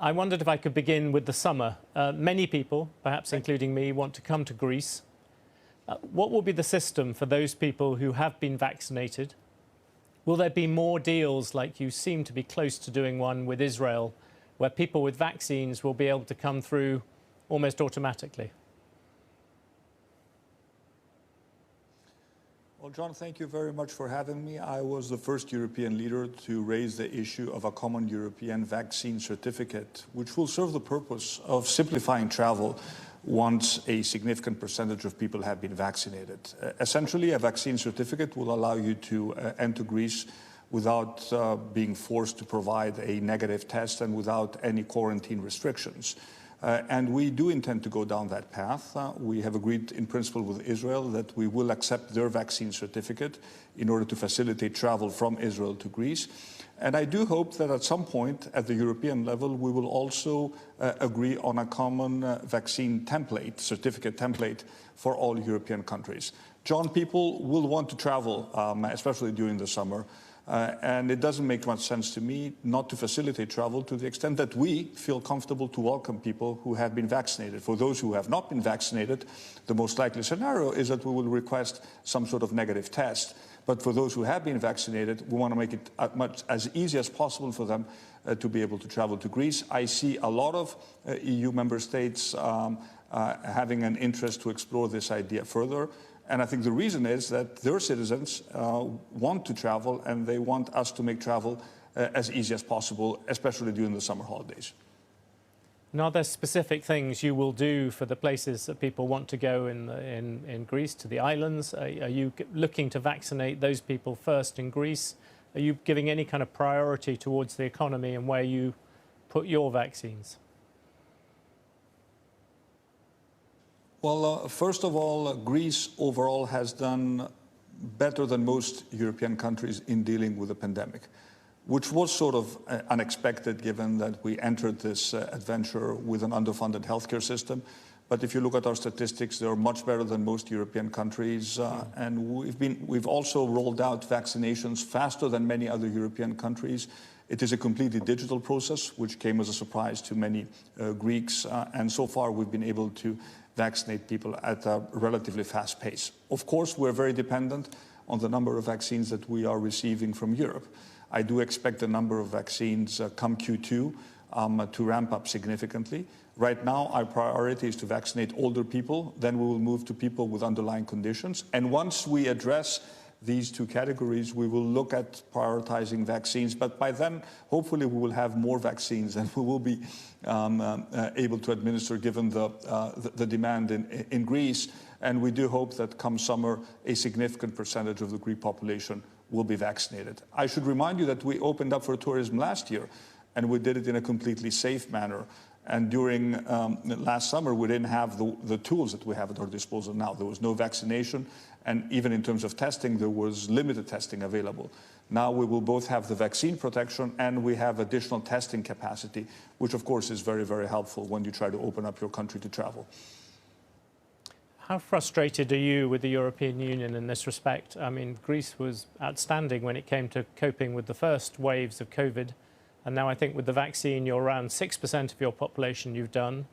I wondered if I could begin with the summer. Many people, perhaps including me, want to come to Greece. What will be the system for those people who have been vaccinated? Will there be more deals, like you seem to be close to doing one with Israel, where people with vaccines will be able to come through almost automatically? Well, John, thank you very much for having me. I was the first European leader to raise the issue of a common European vaccine certificate, which will serve the purpose of simplifying travel once a significant percentage of people have been vaccinated. Essentially, a vaccine certificate will allow you to enter Greece without being forced to provide a negative test and without any quarantine restrictions. And we do intend to go down that path. We have agreed in principle with Israel that we will accept their vaccine certificate in order to facilitate travel from Israel to Greece. And I do hope that at some point at the European level, we will also agree on a common vaccine template, certificate template for all European countries. John, people will want to travel, especially during the summer. And it doesn't make much sense to me not to facilitate travel to the extent that we feel comfortable to welcome people who have been vaccinated. For those who have not been vaccinated, the most likely scenario is that we will request some sort of negative test. But for those who have been vaccinated, we want to make it as easy as possible for them to be able to travel to Greece. I see a lot of EU member states having an interest to explore this idea further. And I think the reason is that their citizens want to travel, and they want us to make travel as easy as possible, especially during the summer holidays. And are there specific things you will do for the places that people want to go in Greece, to the islands? Are you looking to vaccinate those people first in Greece? Are you giving any kind of priority towards the economy and where you put your vaccines? Well, first of all, Greece overall has done better than most European countries in dealing with the pandemic, which was sort of unexpected given that we entered this adventure with an underfunded healthcare system. But if you look at our statistics, they are much better than most European countries. And we've also rolled out vaccinations faster than many other European countries. It is a completely digital process, which came as a surprise to many Greeks. And so far, we've been able to vaccinate people at a relatively fast pace. Of course, we're very dependent on the number of vaccines that we are receiving from Europe. I do expect the number of vaccines come Q2 to ramp up significantly. Right now, our priority is to vaccinate older people. Then we will move to people with underlying conditions. And once we address these two categories, we will look at prioritizing vaccines. But by then, hopefully, we will have more vaccines and we will be able to administer given the demand in Greece. And we do hope that come summer, a significant percentage of the Greek population will be vaccinated. I should remind you that we opened up for tourism last year, and we did it in a completely safe manner. And during last summer, we didn't have the tools that we have at our disposal now. There was no vaccination, and even in terms of testing, there was limited testing available. Now we will both have the vaccine protection and we have additional testing capacity, which of course is very, very helpful when you try to open up your country to travel. How frustrated are you with the European Union in this respect? I mean, Greece was outstanding when it came to coping with the first waves of COVID. And now I think with the vaccine, you're around 6% of your population you've done.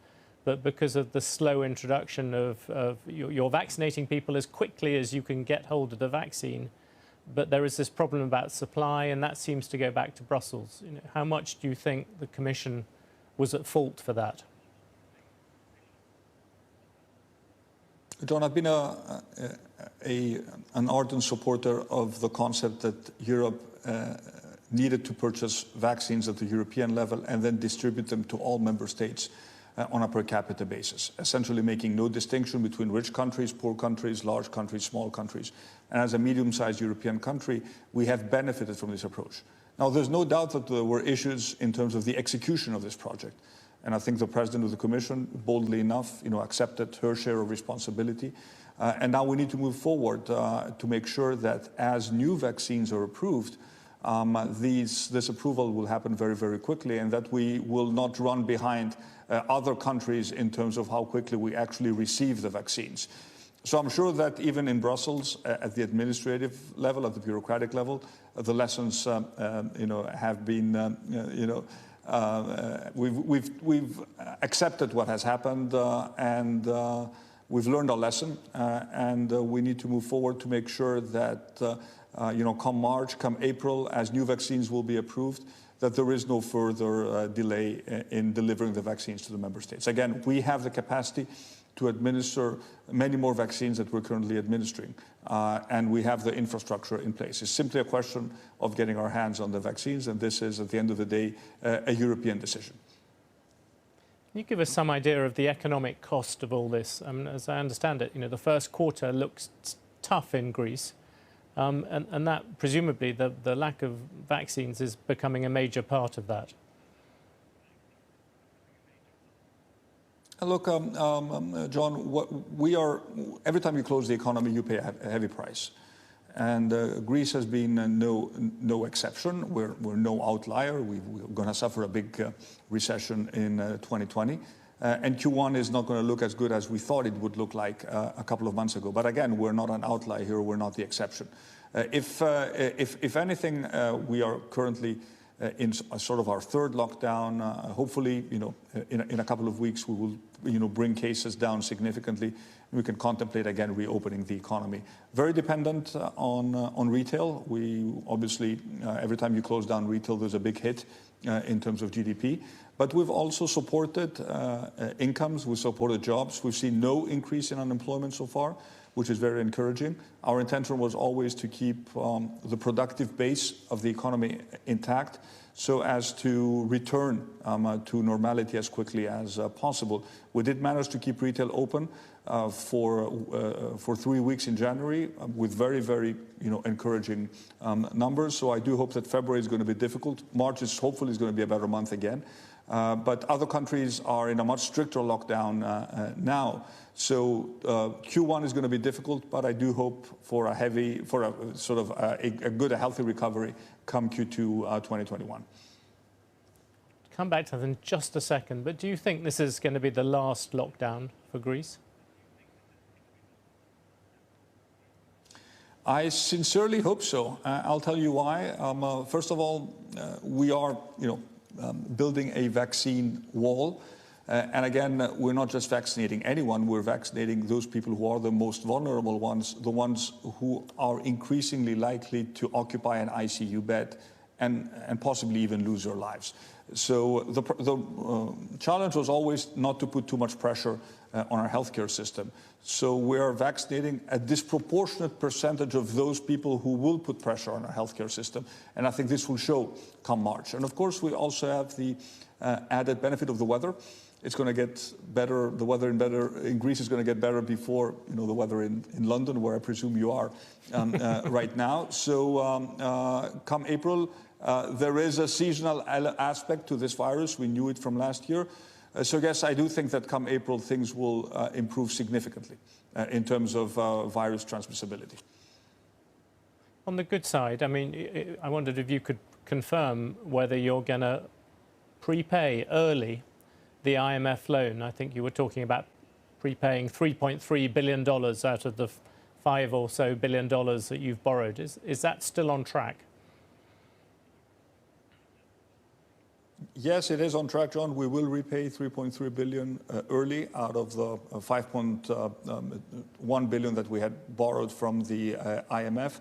But because of the slow introduction of you're vaccinating people as quickly as you can get hold of the vaccine. But there is this problem about supply, and that seems to go back to Brussels. You know, how much do you think the Commission was at fault for that? John, I've been an ardent supporter of the concept that Europe needed to purchase vaccines at the European level and then distribute them to all member states on a per capita basis, essentially making no distinction between rich countries, poor countries, large countries, small countries. And as a medium-sized European country, we have benefited from this approach. Now, there's no doubt that there were issues in terms of the execution of this project. And I think the President of the Commission, boldly enough, accepted her share of responsibility. And now we need to move forward to make sure that as new vaccines are approved, this approval will happen very, very quickly, and that we will not run behind other countries in terms of how quickly we actually receive the vaccines. So I'm sure that even in Brussels, at the administrative level, at the bureaucratic level, the lessons, have been, we've accepted what has happened, and we've learned our lesson, and we need to move forward to make sure that, come March, come April, as new vaccines will be approved, that there is no further delay in delivering the vaccines to the member states. Again, we have the capacity to administer many more vaccines that we're currently administering, and we have the infrastructure in place. It's simply a question of getting our hands on the vaccines, and this is, at the end of the day, a European decision. Can you give us some idea of the economic cost of all this? As I understand it, the first quarter looks tough in Greece, and that presumably the lack of vaccines is becoming a major part of that. Look, John, every time you close the economy, you pay a heavy price. And Greece has been no exception. We're no outlier. We're going to suffer a big recession in 2020. And Q1 is not going to look as good as we thought it would look like a couple of months ago. But again, we're not an outlier here. We're not the exception. If anything, we are currently in sort of our third lockdown. Hopefully, in a couple of weeks, we will, bring cases down significantly. We can contemplate again reopening the economy. Very dependent on retail. We obviously, every time you close down retail, there's a big hit in terms of GDP. But we've also supported incomes. We've supported jobs. We've seen no increase in unemployment so far, which is very encouraging. Our intention was always to keep the productive base of the economy intact so as to return to normality as quickly as possible. We did manage to keep retail open for 3 weeks in January with very, very encouraging numbers. So I do hope that February is going to be difficult. March is hopefully going to be a better month again. But other countries are in a much stricter lockdown now. So Q1 is going to be difficult, but I do hope for a healthy recovery come Q2 2021. Come back to that in just a second, but do you think this is going to be the last lockdown for Greece? I sincerely hope so. I'll tell you why. First of all, we are, building a vaccine wall. And again, we're not just vaccinating anyone, we're vaccinating those people who are the most vulnerable ones, the ones who are increasingly likely to occupy an ICU bed and possibly even lose their lives. So the challenge was always not to put too much pressure on our healthcare system. So we are vaccinating a disproportionate percentage of those people who will put pressure on our healthcare system. And I think this will show come March. And of course, we also have the added benefit of the weather. It's going to get better. The weather in Greece is going to get better before the weather in London, where I presume you are right now. So come April, there is a seasonal aspect to this virus. We knew it from last year. So yes, I do think that come April, things will improve significantly in terms of virus transmissibility. On the good side, I wondered if you could confirm whether you're going to prepay early the IMF loan. I think you were talking about prepaying $3.3 billion out of the $5 or so billion that you've borrowed. Is that still on track? Yes, it is on track, John. We will repay $3.3 billion early out of the $5.1 billion that we had borrowed from the IMF.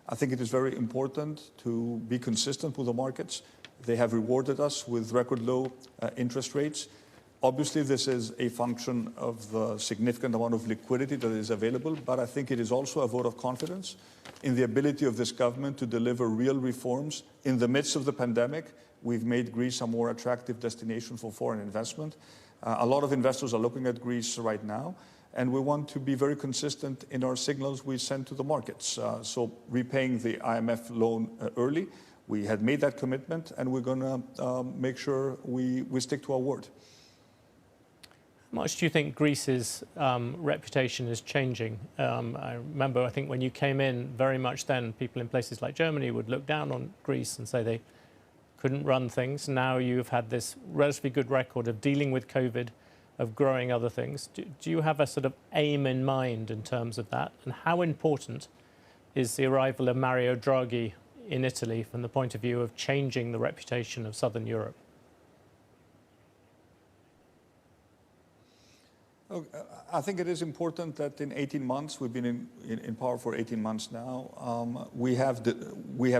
I think it is very important to be consistent with the markets. They have rewarded us with record low interest rates. Obviously, this is a function of the significant amount of liquidity that is available, but I think it is also a vote of confidence in the ability of this government to deliver real reforms in the midst of the pandemic. We've made Greece a more attractive destination for foreign investment. A lot of investors are looking at Greece right now, and we want to be very consistent in our signals we send to the markets. So repaying the IMF loan early, we had made that commitment, and we're going to make sure we stick to our word. How much do you think Greece's reputation is changing? I remember, I think when you came in, very much then, people in places like Germany would look down on Greece and say they couldn't run things. Now you've had this relatively good record of dealing with COVID, of growing other things. Do you have a sort of aim in mind in terms of that? And how important is the arrival of Mario Draghi in Italy from the point of view of changing the reputation of Southern Europe? I think it is important that in 18 months, we've been in power for 18 months now, we have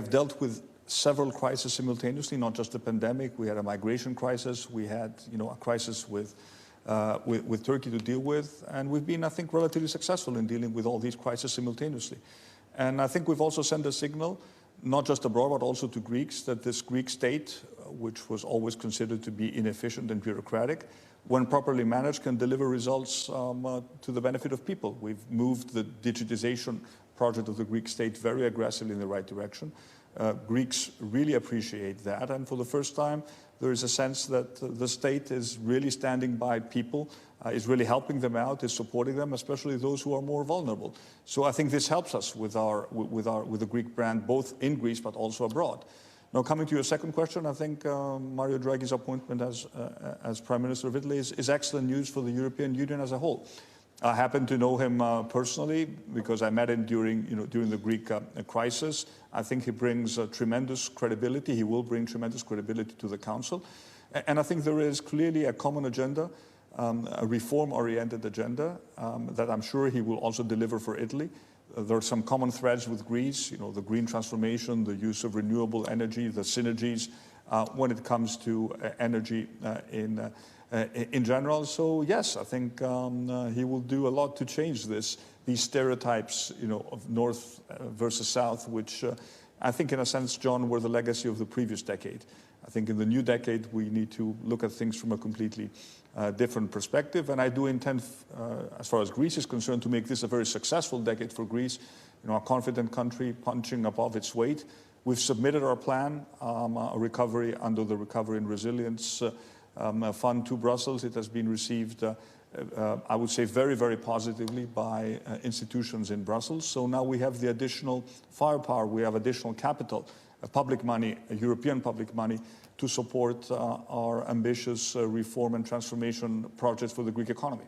dealt with several crises simultaneously, not just the pandemic. We had a migration crisis, we had a crisis with Turkey to deal with, and we've been, I think, relatively successful in dealing with all these crises simultaneously. And I think we've also sent a signal, not just abroad, but also to Greeks, that this Greek state, which was always considered to be inefficient and bureaucratic, when properly managed, can deliver results to the benefit of people. We've moved the digitization project of the Greek state very aggressively in the right direction. Greeks really appreciate that, and for the first time, there is a sense that the state is really standing by people, is really helping them out, is supporting them, especially those who are more vulnerable. So I think this helps us with the Greek brand, both in Greece but also abroad. Now, coming to your second question, I think Mario Draghi's appointment as Prime Minister of Italy is excellent news for the European Union as a whole. I happen to know him personally because I met him during the Greek crisis. I think he brings tremendous credibility. He will bring tremendous credibility to the Council. And I think there is clearly a common agenda, a reform-oriented agenda that I'm sure he will also deliver for Italy. There are some common threads with Greece, the green transformation, the use of renewable energy, the synergies when it comes to energy in general. So yes, I think he will do a lot to change these stereotypes, of North versus South, which I think in a sense, John, were the legacy of the previous decade. I think in the new decade, we need to look at things from a completely different perspective. And I do intend, as far as Greece is concerned, to make this a very successful decade for Greece, a confident country punching above its weight. We've submitted our plan, a recovery under the Recovery and Resilience Fund to Brussels. It has been received, I would say, very, very positively by institutions in Brussels. So now we have the additional firepower, we have additional capital, public money, European public money, to support our ambitious reform and transformation projects for the Greek economy.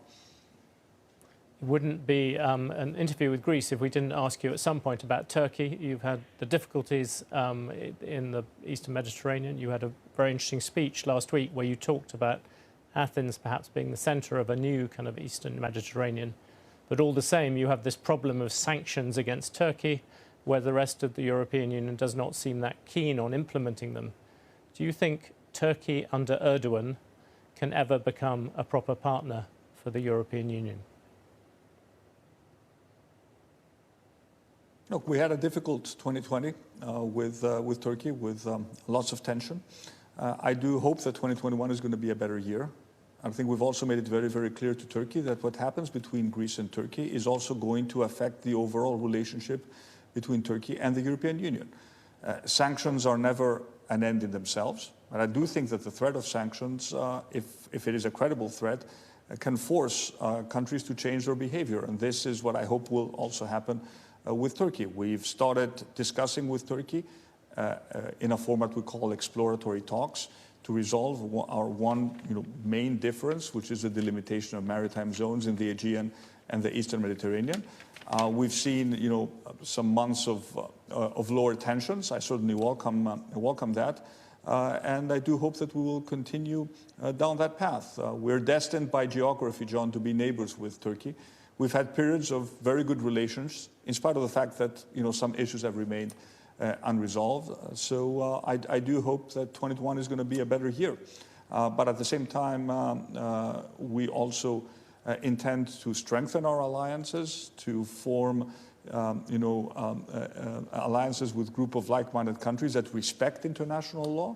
It wouldn't be an interview with Greece if we didn't ask you at some point about Turkey. You've had the difficulties in the Eastern Mediterranean. You had a very interesting speech last week where you talked about Athens perhaps being the centre of a new kind of Eastern Mediterranean. But all the same, you have this problem of sanctions against Turkey, where the rest of the European Union does not seem that keen on implementing them. Do you think Turkey under Erdogan can ever become a proper partner for the European Union? Look, we had a difficult 2020 with Turkey, with lots of tension. I do hope that 2021 is going to be a better year. I think we've also made it very, very clear to Turkey that what happens between Greece and Turkey is also going to affect the overall relationship between Turkey and the European Union. Sanctions are never an end in themselves, but I do think that the threat of sanctions, if it is a credible threat, can force countries to change their behavior. And this is what I hope will also happen with Turkey. We've started discussing with Turkey in a format we call exploratory talks to resolve our one main difference, which is the delimitation of maritime zones in the Aegean and the Eastern Mediterranean. We've seen some months of lower tensions. I certainly welcome that. And I do hope that we will continue down that path. We're destined by geography, John, to be neighbors with Turkey. We've had periods of very good relations, in spite of the fact that some issues have remained unresolved. So I do hope that 2021 is going to be a better year. But at the same time, we also intend to strengthen our alliances, to form alliances with a group of like-minded countries that respect international law.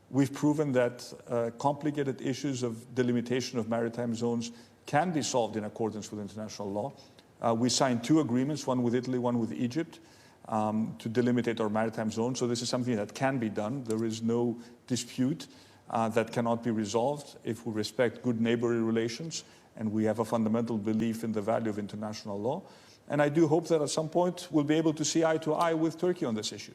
We've proven that complicated issues of delimitation of maritime zones can be solved in accordance with international law. We signed 2 agreements, one with Italy, one with Egypt, to delimitate our maritime zone. So this is something that can be done. There is no dispute that cannot be resolved if we respect good neighborly relations, and we have a fundamental belief in the value of international law. And I do hope that at some point we'll be able to see eye to eye with Turkey on this issue.